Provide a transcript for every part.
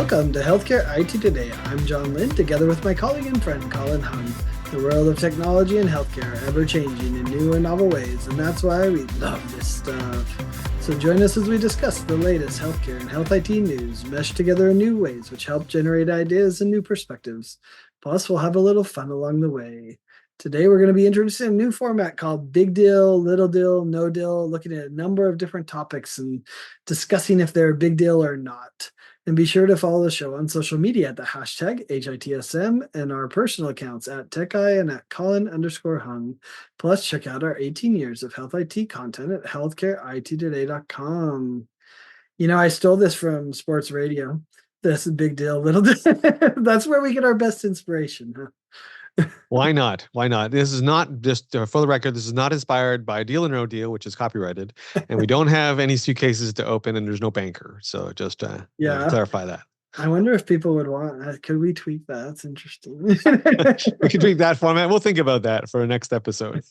Welcome to Healthcare IT Today. I'm John Lynn, together with my colleague and friend Colin. The world of technology and healthcare are ever-changing in new and novel ways, and that's why we love this stuff. So join us as we discuss the latest healthcare and health IT news, meshed together in new ways, which help generate ideas and new perspectives. Plus, we'll have a little fun along the way. Today, we're going to be introducing a new format called Big Deal, Little Deal, No Deal, looking at a number of different topics and discussing if they're a big deal or not. And be sure to follow the show on social media at the hashtag HITSM and our personal accounts at TechEye and at Colin_Hung. Plus, check out our 18 years of health IT content at healthcareittoday.com. You know, I stole this from sports radio. This is Big Deal, Little Deal. That's where we get our best inspiration, huh? Why not? Why not? This is not just for the record. This is not inspired by Deal or No Deal, which is copyrighted, and we don't have any suitcases to open, and there's no banker. So just clarify that. I wonder if people would want. Could we tweak that? That's interesting. We could tweak that format. We'll think about that for the next episode.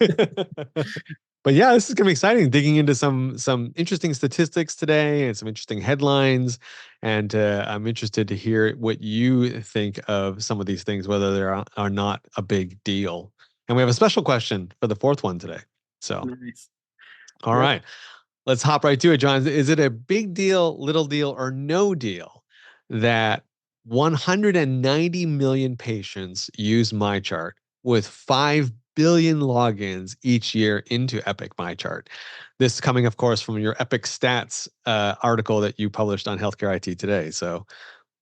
But yeah, this is going to be exciting. Digging into some interesting statistics today and some interesting headlines. And I'm interested to hear what you think of some of these things, whether they are not a big deal. And we have a special question for the fourth one today. So, nice. All right, let's hop right to it, John. Is it a big deal, little deal, or no deal that 190 million patients use MyChart with 5 billion logins each year into Epic MyChart? This coming, of course, from your Epic Stats article that you published on Healthcare IT Today. So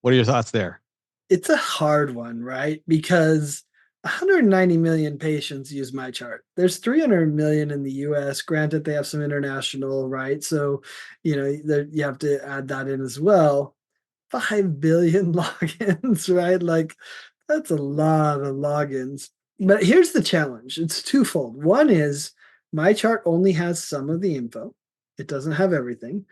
what are your thoughts there? It's a hard one, right? Because 190 million patients use MyChart. There's 300 million in the US. Granted, they have some international, right? So, you have to add that in as well. 5 billion logins, right? Like, that's a lot of logins. But here's the challenge. It's twofold. One is MyChart only has some of the info. It doesn't have everything.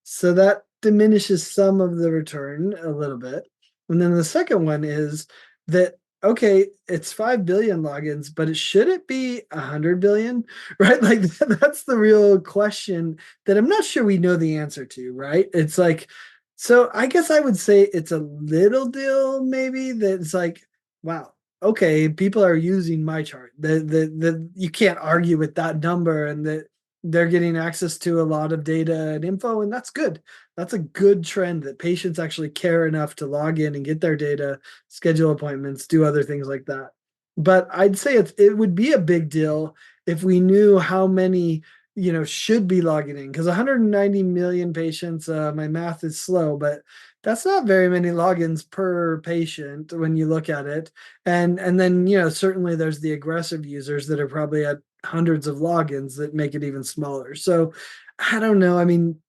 So that diminishes some of the return a little bit. And then the second one is that, okay, it's 5 billion logins, but should it be 100 billion, right? Like, that's the real question that I'm not sure we know the answer to, right? It's like, so I guess I would say it's a little deal, maybe, that's like, wow, okay, people are using MyChart. You can't argue with that number, and that they're getting access to a lot of data and info, and that's good. That's a good trend, that patients actually care enough to log in and get their data, schedule appointments, do other things like that. But I'd say it would be a big deal if we knew how many should be logging in, because 190 million patients, my math is slow, but that's not very many logins per patient when you look at it. And then, certainly there's the aggressive users that are probably at hundreds of logins that make it even smaller. So I don't know. I mean,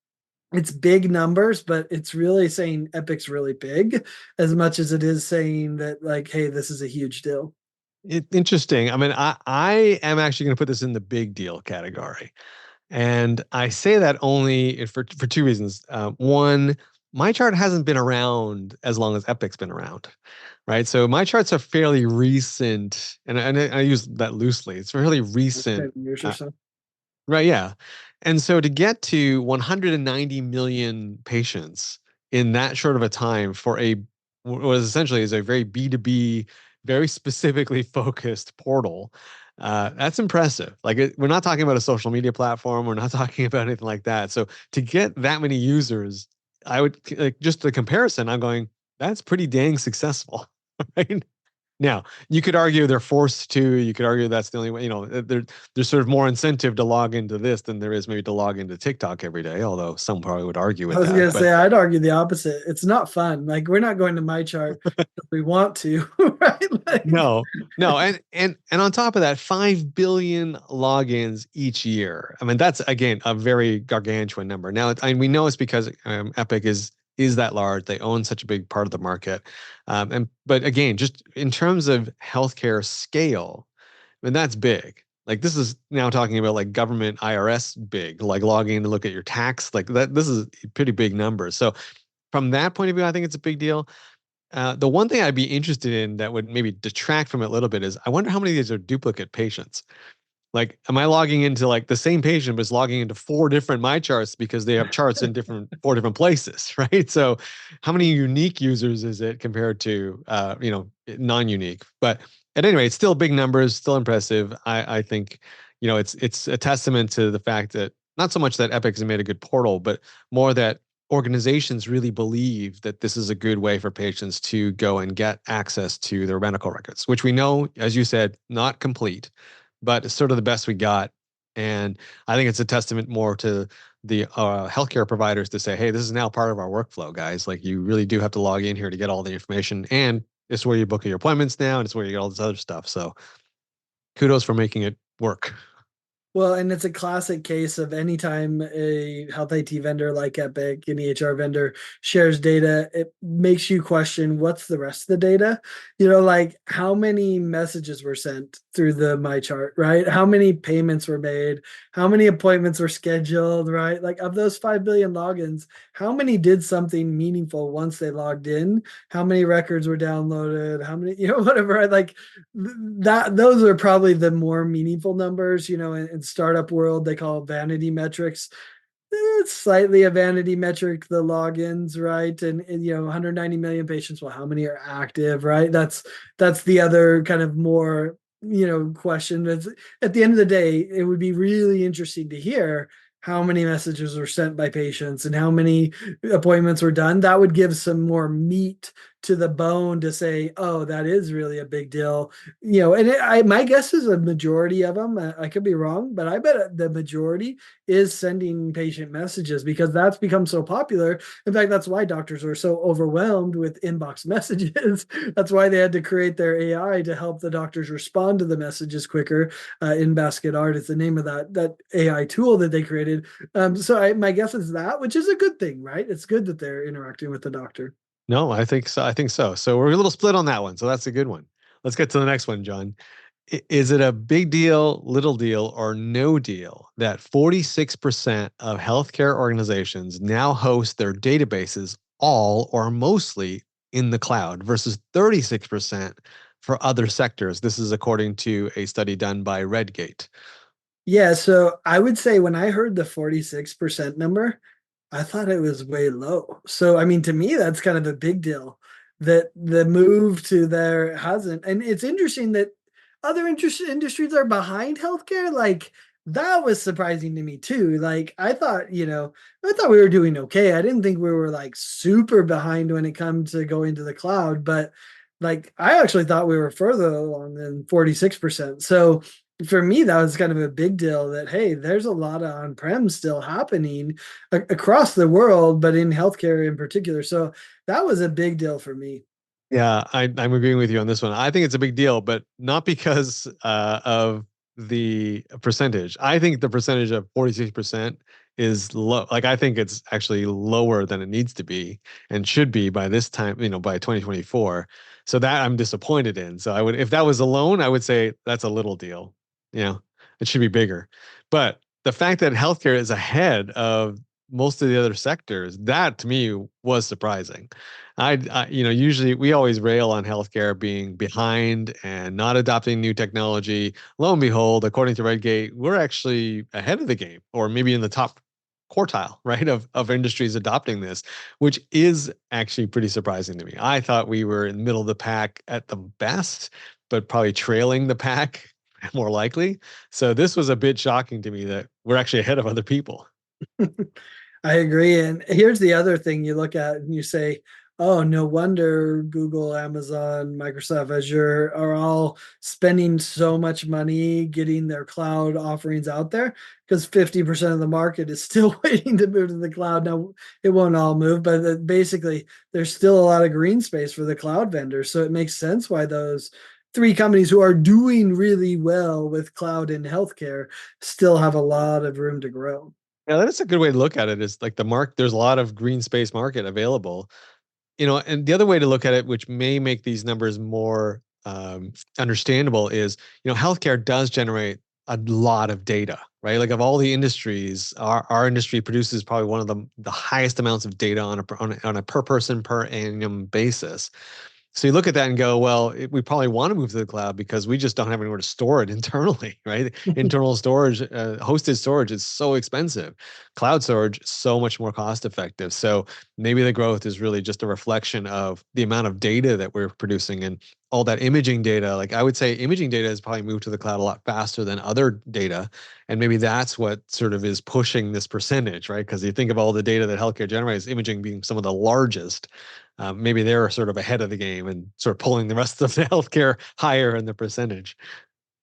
it's big numbers, but it's really saying Epic's really big as much as it is saying that, like, hey, this is a huge deal. Interesting. I mean, I am actually going to put this in the big deal category. And I say that only for two reasons. One, MyChart hasn't been around as long as Epic's been around, right? So MyChart's a fairly recent, and I use that loosely. It's fairly recent. Years or so. Right, yeah. And so to get to 190 million patients in that short of a time for what essentially is a very B2B, very specifically focused portal, that's impressive. Like, we're not talking about a social media platform. We're not talking about anything like that. So to get that many users, I would, like, just the comparison, I'm going, that's pretty dang successful, right? Now, you could argue they're forced to. You could argue that's the only way. There's sort of more incentive to log into this than there is maybe to log into TikTok every day. Although some probably would argue with that. I was gonna say, I'd argue the opposite. It's not fun. Like, we're not going to MyChart if we want to, right? Like, no, and on top of that, 5 billion logins each year. I mean, that's again a very gargantuan number. Now, we know it's because Epic is that large. They own such a big part of the market. But again, just in terms of healthcare scale, I mean, that's big. Like, this is now talking about like government IRS big, like logging in to look at your tax, like that. This is pretty big numbers. So from that point of view, I think it's a big deal. The one thing I'd be interested in that would maybe detract from it a little bit is I wonder how many of these are duplicate patients. Like, am I logging into like the same patient, but it's logging into four different my charts because they have charts in different four different places, right? So, how many unique users is it compared to non-unique? But at any rate, it's still big numbers, still impressive. I think it's a testament to the fact that not so much that Epic has made a good portal, but more that organizations really believe that this is a good way for patients to go and get access to their medical records, which we know, as you said, not complete, but it's sort of the best we got. And I think it's a testament more to the healthcare providers to say, hey, this is now part of our workflow, guys. Like, you really do have to log in here to get all the information. And it's where you book your appointments now, and it's where you get all this other stuff. So kudos for making it work. Well, and it's a classic case of anytime a health IT vendor like Epic, an EHR vendor shares data, it makes you question what's the rest of the data. Like how many messages were sent through the My Chart, right? How many payments were made? How many appointments were scheduled, right? Like of those 5 billion logins, how many did something meaningful once they logged in? How many records were downloaded? How many, whatever. Like that, those are probably the more meaningful numbers, in startup world, they call it vanity metrics. It's slightly a vanity metric, the logins, right? And 190 million patients. Well, how many are active, right? That's the other kind of more question. It's, at the end of the day, it would be really interesting to hear how many messages were sent by patients and how many appointments were done. That would give some more meat to the bone to say, oh, that is really a big deal. And my guess is a majority of them. I could be wrong, but I bet the majority is sending patient messages because that's become so popular. In fact, that's why doctors are so overwhelmed with inbox messages. That's why they had to create their AI to help the doctors respond to the messages quicker. In Basket Art is the name of that AI tool that they created. So my guess is that, which is a good thing, right? It's good that they're interacting with the doctor. No, I think so. I think so. So we're a little split on that one. So that's a good one. Let's get to the next one, John. Is it a big deal, little deal, or no deal that 46% of healthcare organizations now host their databases all or mostly in the cloud versus 36% for other sectors? This is according to a study done by Redgate. Yeah, so I would say when I heard the 46% number, I thought it was way low. So, I mean, to me, that's kind of a big deal that the move to there hasn't. And it's interesting that other industries are behind healthcare. Like, that was surprising to me too. Like, I thought we were doing okay. I didn't think we were like super behind when it comes to going to the cloud, but like, I actually thought we were further along than 46%. So, for me, that was kind of a big deal that, hey, there's a lot of on-prem still happening across the world, but in healthcare in particular. So that was a big deal for me. Yeah, I'm agreeing with you on this one. I think it's a big deal, but not because of the percentage. I think the percentage of 46% is low. Like, I think it's actually lower than it needs to be and should be by this time, by 2024. So that I'm disappointed in. So I would, if that was alone, I would say that's a little deal. It should be bigger. But the fact that healthcare is ahead of most of the other sectors, that to me was surprising. Usually we always rail on healthcare being behind and not adopting new technology. Lo and behold, according to Redgate, we're actually ahead of the game, or maybe in the top quartile, right, of industries adopting this, which is actually pretty surprising to me. I thought we were in the middle of the pack at the best, but probably trailing the pack more likely. So this was a bit shocking to me that we're actually ahead of other people. I agree. And here's the other thing you look at and you say, oh, no wonder Google, Amazon, Microsoft Azure are all spending so much money getting their cloud offerings out there because 50% of the market is still waiting to move to the cloud. Now, it won't all move, but basically, there's still a lot of green space for the cloud vendors. So it makes sense why those three companies who are doing really well with cloud and healthcare still have a lot of room to grow. Yeah, that's a good way to look at it. Is like there's a lot of green space market available. And the other way to look at it, which may make these numbers more understandable, is healthcare does generate a lot of data, right? Like, of all the industries, our industry produces probably one of the highest amounts of data on a per person per annum basis. So you look at that and go, well, we probably want to move to the cloud because we just don't have anywhere to store it internally, right? Internal storage, hosted storage is so expensive. Cloud storage, so much more cost effective. So maybe the growth is really just a reflection of the amount of data that we're producing and all that imaging data. Like I would say imaging data has probably moved to the cloud a lot faster than other data. And maybe that's what sort of is pushing this percentage, right? Because you think of all the data that healthcare generates, imaging being some of the largest. Maybe they're sort of ahead of the game and sort of pulling the rest of the healthcare higher in the percentage.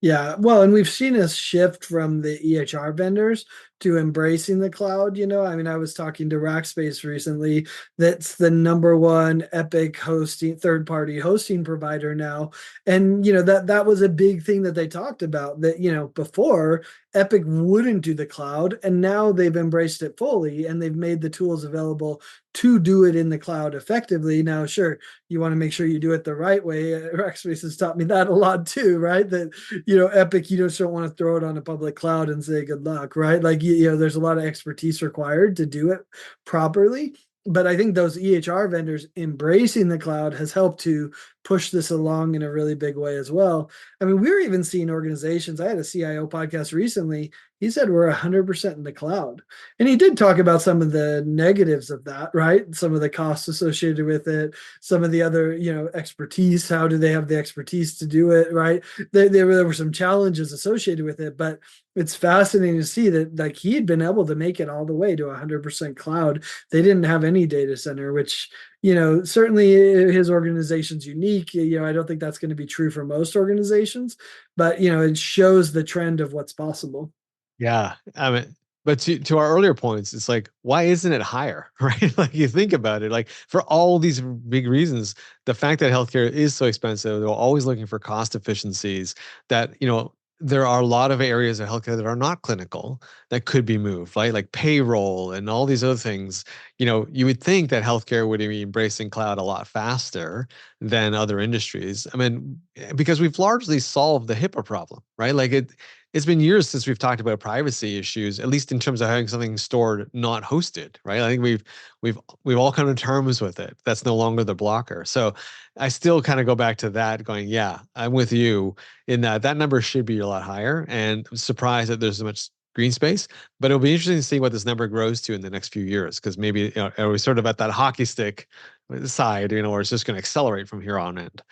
Yeah, well, and we've seen a shift from the EHR vendors to embracing the cloud. I mean, I was talking to Rackspace recently. That's the number one Epic hosting, third-party hosting provider now. And that was a big thing that they talked about. That before Epic wouldn't do the cloud, and now they've embraced it fully, and they've made the tools available to do it in the cloud effectively. Now, sure, you want to make sure you do it the right way. Rackspace has taught me that a lot too, right? That Epic, you just don't want to throw it on a public cloud and say good luck, right? Like there's a lot of expertise required to do it properly. But I think those EHR vendors embracing the cloud has helped to push this along in a really big way as well. I mean, we're even seeing organizations. I had a CIO podcast recently. He said we're 100% in the cloud. And he did talk about some of the negatives of that, right? Some of the costs associated with it, some of the other, expertise. How do they have the expertise to do it, right? There were some challenges associated with it, but it's fascinating to see that like he had been able to make it all the way to 100% cloud. They didn't have any data center, which certainly his organization's unique. I don't think that's going to be true for most organizations, but it shows the trend of what's possible. Yeah. I mean, but to our earlier points, it's like, why isn't it higher? Right? Like you think about it, like for all these big reasons, the fact that healthcare is so expensive, they're always looking for cost efficiencies, that, there are a lot of areas of healthcare that are not clinical that could be moved, right? Like payroll and all these other things. You would think that healthcare would be embracing cloud a lot faster than other industries. I mean, because we've largely solved the HIPAA problem, right? Like it's been years since we've talked about privacy issues, at least in terms of having something stored not hosted, right? I think we've all come to terms with it. That's no longer the blocker. So I still kind of go back to that, going, yeah, I'm with you in that number should be a lot higher. And I'm surprised that there's so much green space, but it'll be interesting to see what this number grows to in the next few years, because maybe are we sort of at that hockey stick side, where it's just going to accelerate from here on end.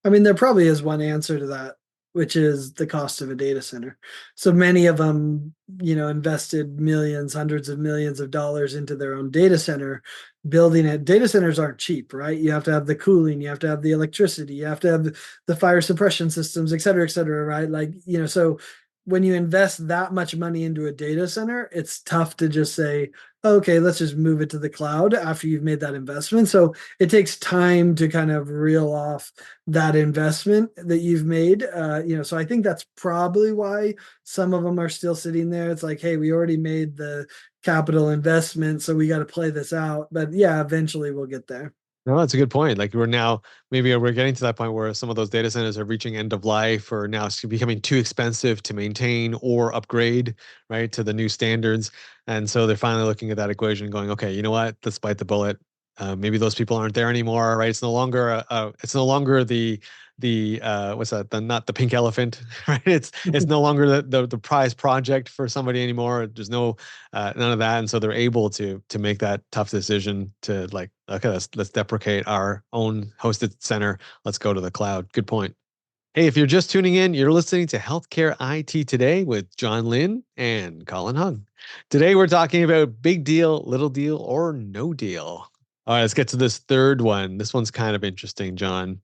I mean, there probably is one answer to that, which is the cost of a data center. So many of them, invested millions, hundreds of millions of dollars into their own data center, building it. Data centers aren't cheap, right? You have to have the cooling, you have to have the electricity, you have to have the fire suppression systems, et cetera, right? Like, so when you invest that much money into a data center, it's tough to just say, okay, let's just move it to the cloud after you've made that investment. So it takes time to kind of reel off that investment that you've made. So I think that's probably why some of them are still sitting there. It's like, hey, we already made the capital investment, so we got to play this out. But yeah, eventually we'll get there. No, that's a good point. Like we're getting to that point where some of those data centers are reaching end of life, or now it's becoming too expensive to maintain or upgrade, right, to the new standards. And so they're finally looking at that equation, going, okay, you know what? Let's bite the bullet. Maybe those people aren't there anymore, right? It's no longer the what's that? The not the pink elephant, right? It's no longer the prize project for somebody anymore. There's none of that, and so they're able to make that tough decision to, like, okay, let's deprecate our own hosted center. Let's go to the cloud. Good point. Hey, if you're just tuning in, you're listening to Healthcare IT Today with John Lynn and Colin Hung. Today we're talking about big deal, little deal, or no deal. All right, let's get to this third one. This one's kind of interesting, John.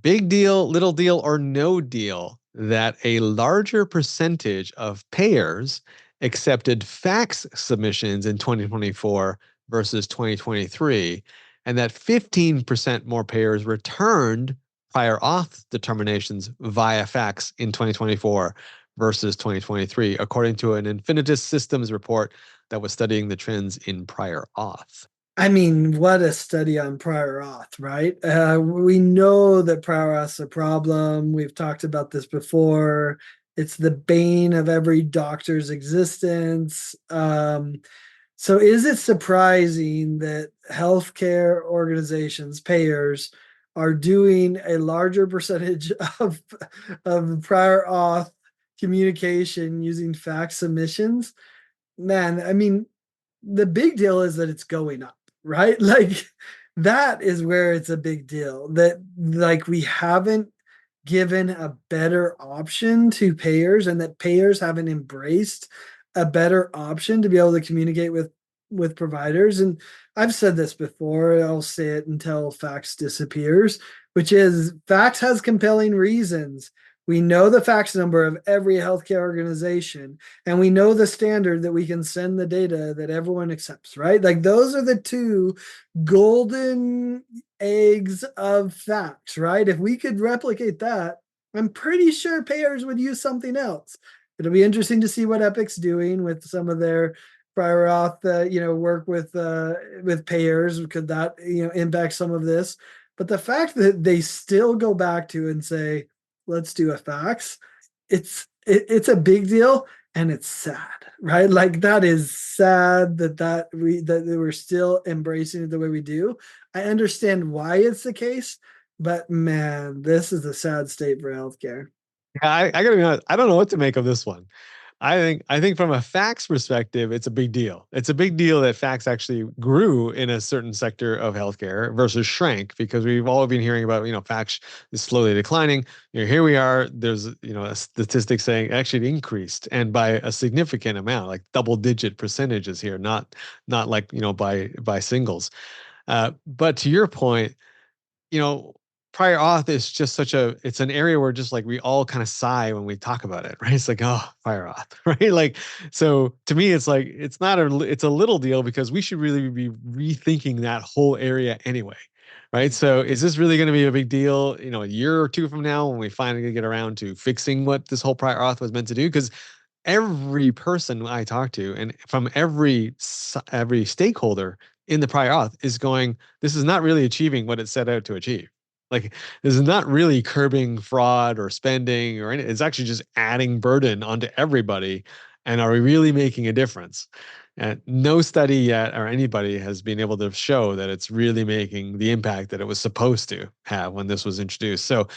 Big deal, little deal, or no deal that a larger percentage of payers accepted fax submissions in 2024 versus 2023, and that 15% more payers returned prior auth determinations via fax in 2024 versus 2023, according to an Infinitus Systems report that was studying the trends in prior auth. I mean, what a study on prior auth, right? We know that prior auth's a problem. We've talked about this before. It's the bane of every doctor's existence. So is it surprising that healthcare organizations, payers, are doing a larger percentage of prior auth communication using fax submissions, man, I mean, the big deal is that it's going up, right? Like that is where it's a big deal that like we haven't given a better option to payers and that payers haven't embraced a better option to be able to communicate with providers. And I've said this before, I'll say it until fax disappears, which is fax has compelling reasons. We know the fax number of every healthcare organization, and we know the standard that we can send the data that everyone accepts, right? Like those are the two golden eggs of fax, right? If we could replicate that, I'm pretty sure payers would use something else. It'll be interesting to see what Epic's doing with some of their prior auth, work with payers. Could that impact some of this? But the fact that they still go back to and say, let's do a fax. It's a big deal and it's sad, right? Like that is sad that we're still embracing it the way we do. I understand why it's the case, but man, this is a sad state for healthcare. Yeah, I gotta be honest. I don't know what to make of this one. I think from a fax perspective, it's a big deal. It's a big deal that fax actually grew in a certain sector of healthcare versus shrank because we've all been hearing about, fax is slowly declining. Here we are. There's, a statistic saying actually it increased and by a significant amount, like double-digit percentages here, not like, by singles. But to your point, you know, prior auth is just it's an area where just like we all kind of sigh when we talk about it, right? It's like, oh, prior auth, right? Like, so to me, it's like, it's a little deal because we should really be rethinking that whole area anyway, right? So is this really going to be a big deal, a year or two from now when we finally get around to fixing what this whole prior auth was meant to do? Because every person I talk to and from every stakeholder in the prior auth is going, this is not really achieving what it set out to achieve. Like this is not really curbing fraud or spending or anything. It's actually just adding burden onto everybody. And are we really making a difference? And no study yet or anybody has been able to show that it's really making the impact that it was supposed to have when this was introduced. So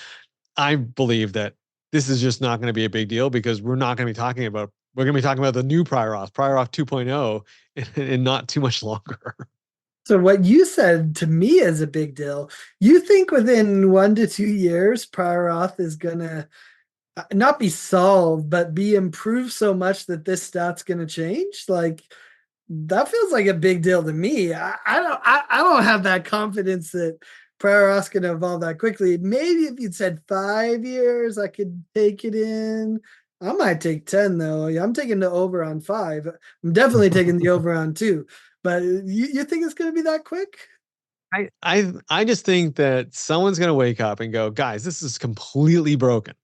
I believe that this is just not going to be a big deal because we're going to be talking about the new prior auth 2.0 in not too much longer. So what you said to me is a big deal. You think within 1 to 2 years, prior auth is gonna not be solved, but be improved so much that this stat's gonna change? Like that feels like a big deal to me. I don't have that confidence that prior auth gonna evolve that quickly. Maybe if you'd said 5 years, I could take it in. I might take 10 though. I'm taking the over on 5. I'm definitely taking the over on 2. But you think it's gonna be that quick? I just think that someone's going to wake up and go, guys, this is completely broken.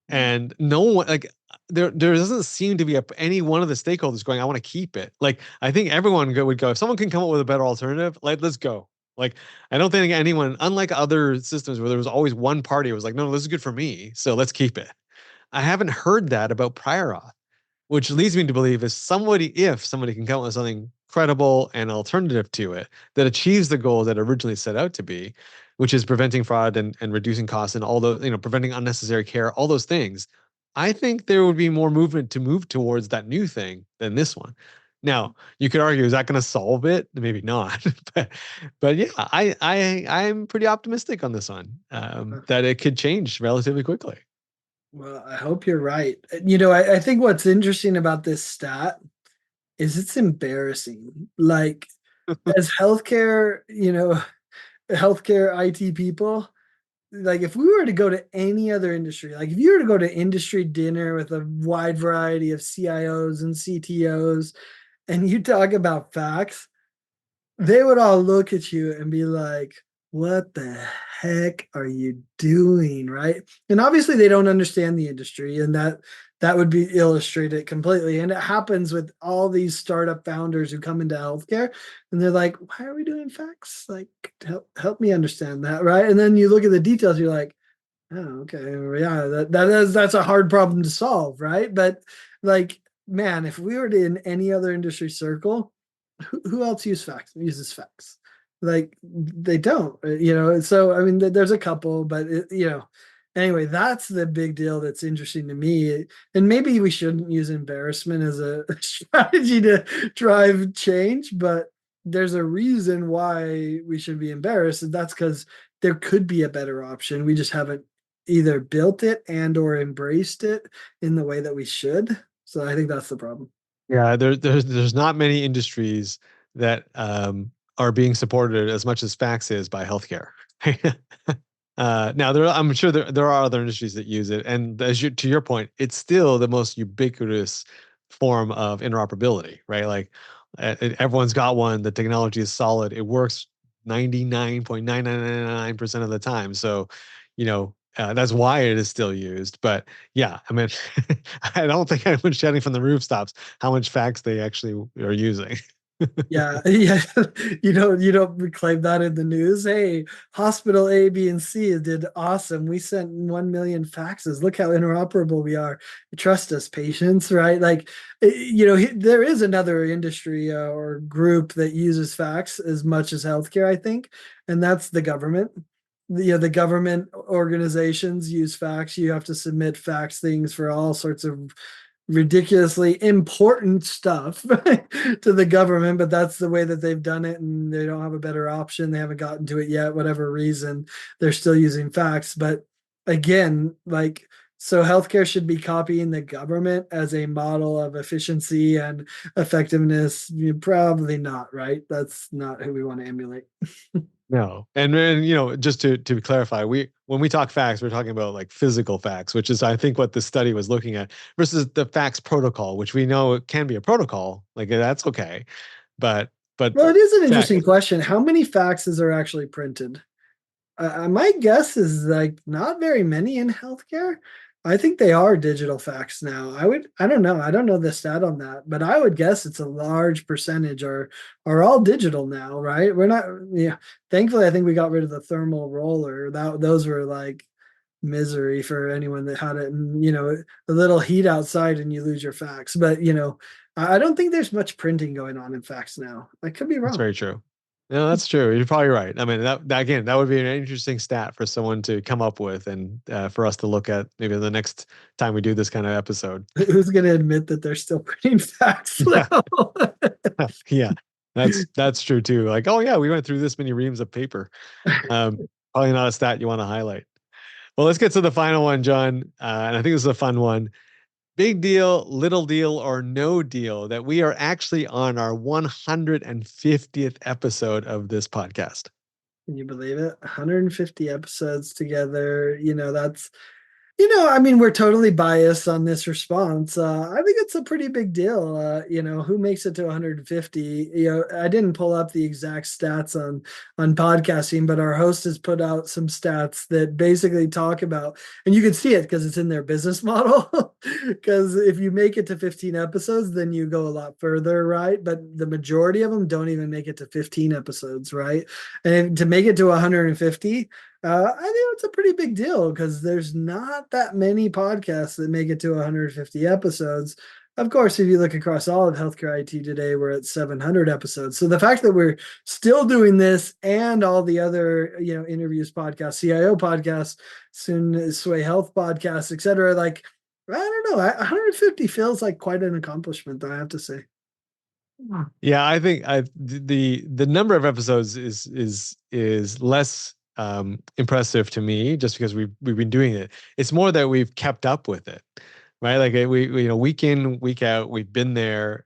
And no one like there doesn't seem to be any one of the stakeholders going, I want to keep it. Like I think everyone would go, if someone can come up with a better alternative, like let's go. Like I don't think anyone, unlike other systems where there was always one party who was like, no, this is good for me, so let's keep it. I haven't heard that about prior auth, which leads me to believe if somebody can come up with something credible and alternative to it that achieves the goal that originally set out to be, which is preventing fraud and reducing costs and all those, preventing unnecessary care, all those things, I think there would be more movement to move towards that new thing than this one. Now, you could argue, is that going to solve it? Maybe not, but yeah, I'm pretty optimistic on this one, that it could change relatively quickly. Well, I hope you're right. I think what's interesting about this stat is it's embarrassing. Like as healthcare IT people, like if we were to go to any other industry, like if you were to go to industry dinner with a wide variety of CIOs and CTOs and you talk about facts, they would all look at you and be like, what the heck are you doing? Right. And obviously they don't understand the industry, and that would be illustrated completely. And it happens with all these startup founders who come into healthcare and they're like, why are we doing facts? Like, help me understand that. Right. And then you look at the details, you're like, oh, okay. Yeah, that's a hard problem to solve. Right. But like, man, if we were in any other industry circle, who else uses facts? Like they don't, So I mean, there's a couple, but anyway, that's the big deal that's interesting to me. And maybe we shouldn't use embarrassment as a strategy to drive change, but there's a reason why we should be embarrassed, and that's because there could be a better option. We just haven't either built it and or embraced it in the way that we should. So I think that's the problem. Yeah, there's not many industries that are being supported as much as fax is by healthcare. Now I'm sure there are other industries that use it, and to your point, it's still the most ubiquitous form of interoperability, right? Like everyone's got one. The technology is solid. It works 99.9999% of the time. So, that's why it is still used. But yeah, I mean, I don't think anyone's shouting from the rooftops how much fax they actually are using. Yeah, yeah. You don't claim that in the news. Hey, hospital A, B, and C did awesome. We sent 1 million faxes. Look how interoperable we are. Trust us, patients, right? Like, there is another industry or group that uses fax as much as healthcare, I think, and that's the government. The government organizations use fax. You have to submit fax things for all sorts of ridiculously important stuff to the government, but that's the way that they've done it, and they don't have a better option. They haven't gotten to it yet, whatever reason. They're still using fax. But again, like, so healthcare should be copying the government as a model of efficiency and effectiveness. Probably not, right? That's not who we want to emulate. No. And then, just to clarify, when we talk facts, we're talking about like physical facts, which is I think what the study was looking at, versus the fax protocol, which we know it can be a protocol. Like that's okay. But Well, it is an interesting fact question. How many faxes are actually printed? My guess is like not very many in healthcare. I think they are digital fax now. I don't know. I don't know the stat on that, but I would guess it's a large percentage are all digital now, right? We're not, yeah. Thankfully, I think we got rid of the thermal roller. Those were like misery for anyone that had it, and a little heat outside and you lose your fax. But I don't think there's much printing going on in fax now. I could be That's wrong. very true. No, that's true. You're probably right. I mean, that again, that would be an interesting stat for someone to come up with, and for us to look at maybe the next time we do this kind of episode. Who's going to admit that they're still printing facts Yeah, now? yeah, that's true too. Like, oh yeah, we went through this many reams of paper. Probably not a stat you want to highlight. Well, let's get to the final one, John. And I think this is a fun one. Big deal, little deal, or no deal that we are actually on our 150th episode of this podcast. Can you believe it? 150 episodes together. That's I mean, we're totally biased on this response. I think it's a pretty big deal. Who makes it to 150? I didn't pull up the exact stats on podcasting, but our host has put out some stats that basically talk about, and you can see it because it's in their business model. Because if you make it to 15 episodes, then you go a lot further, right? But the majority of them don't even make it to 15 episodes, right? And to make it to 150, I think it's a pretty big deal because there's not that many podcasts that make it to 150 episodes. Of course, if you look across all of healthcare IT today, we're at 700 episodes. So the fact that we're still doing this and all the other, interviews podcasts, CIO podcasts, soon Sway Health podcasts, etc. Like, I don't know, 150 feels like quite an accomplishment, I have to say. Yeah, I think the number of episodes is less impressive to me just because we've been doing it. It's more that we've kept up with it, right? Like week in, week out, we've been there.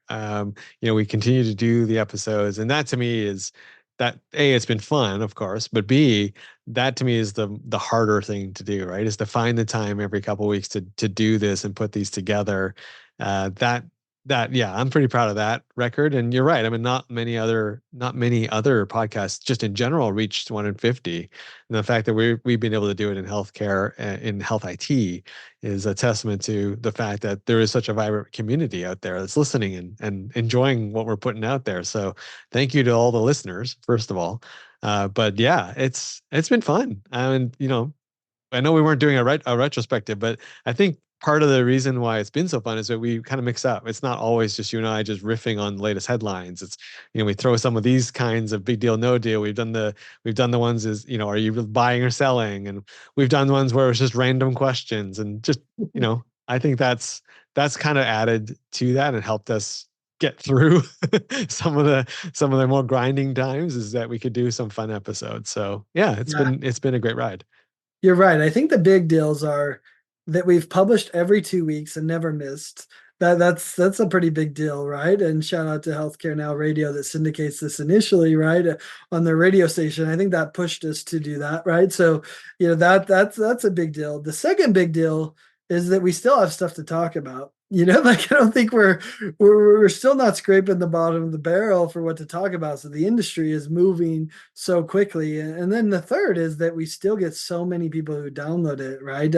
We continue to do the episodes, and that to me is that A, it's been fun, of course, but B, that to me is the harder thing to do, right? Is to find the time every couple of weeks to do this and put these together. That yeah, I'm pretty proud of that record. And you're right. I mean, not many other podcasts just in general reached 150. And the fact that we've been able to do it in healthcare, in health IT, is a testament to the fact that there is such a vibrant community out there that's listening and enjoying what we're putting out there. So thank you to all the listeners, first of all. But yeah, it's been fun. And I know we weren't doing a retrospective, but I think part of the reason why it's been so fun is that we kind of mix up. It's not always just you and I just riffing on the latest headlines. It's, we throw some of these kinds of big deal, no deal. We've done the ones is, are you buying or selling? And we've done ones where it's just random questions and just, I think that's kind of added to that and helped us get through some of the more grinding times, is that we could do some fun episodes. So yeah, Yeah. it's been a great ride. You're right. I think the big deals are that we've published every 2 weeks and never missed. That's a pretty big deal, right? And shout out to Healthcare Now Radio that syndicates this initially, right, on their radio station. I think that pushed us to do that, right? So, that's a big deal. The second big deal is that we still have stuff to talk about. Like I don't think we're still not scraping the bottom of the barrel for what to talk about. So the industry is moving so quickly. And then the third is that we still get so many people who download it, right?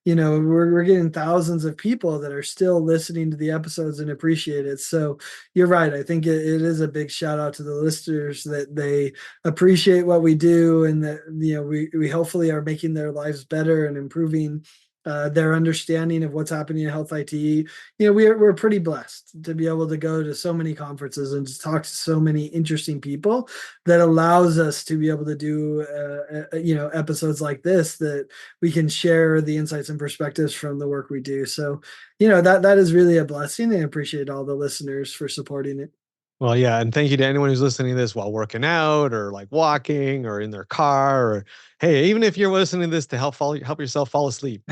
We're getting thousands of people that are still listening to the episodes and appreciate it. So you're right. I think it is a big shout out to the listeners that they appreciate what we do, and that, we hopefully are making their lives better and improving their understanding of what's happening in health IT. We're pretty blessed to be able to go to so many conferences and to talk to so many interesting people that allows us to be able to do episodes like this, that we can share the insights and perspectives from the work we do. So that is really a blessing, and I appreciate all the listeners for supporting it. Well, yeah, and thank you to anyone who's listening to this while working out or like walking or in their car, or hey, even if you're listening to this to help yourself fall asleep,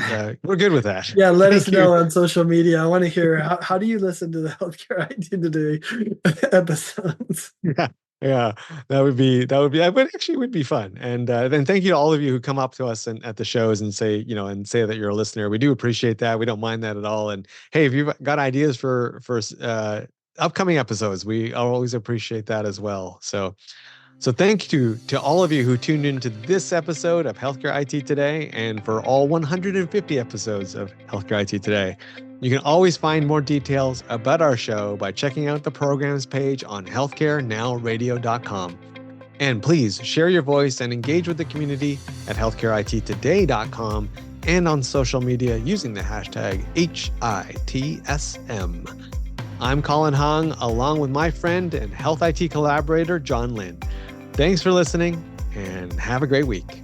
we're good with that. Yeah, let us Thank you. know on social media. I want to hear how do you listen to the Healthcare IT Today episodes? Yeah, yeah, but actually it would be fun. And then thank you to all of you who come up to us and at the shows and say, that you're a listener. We do appreciate that. We don't mind that at all. And hey, if you've got ideas for upcoming episodes, we always appreciate that as well. So thank you to all of you who tuned into this episode of Healthcare IT Today, and for all 150 episodes of Healthcare IT Today. You can always find more details about our show by checking out the programs page on healthcarenowradio.com. And please share your voice and engage with the community at healthcareittoday.com and on social media using the hashtag HITSM. I'm Colin Hung, along with my friend and Health IT collaborator, John Lynn. Thanks for listening, and have a great week.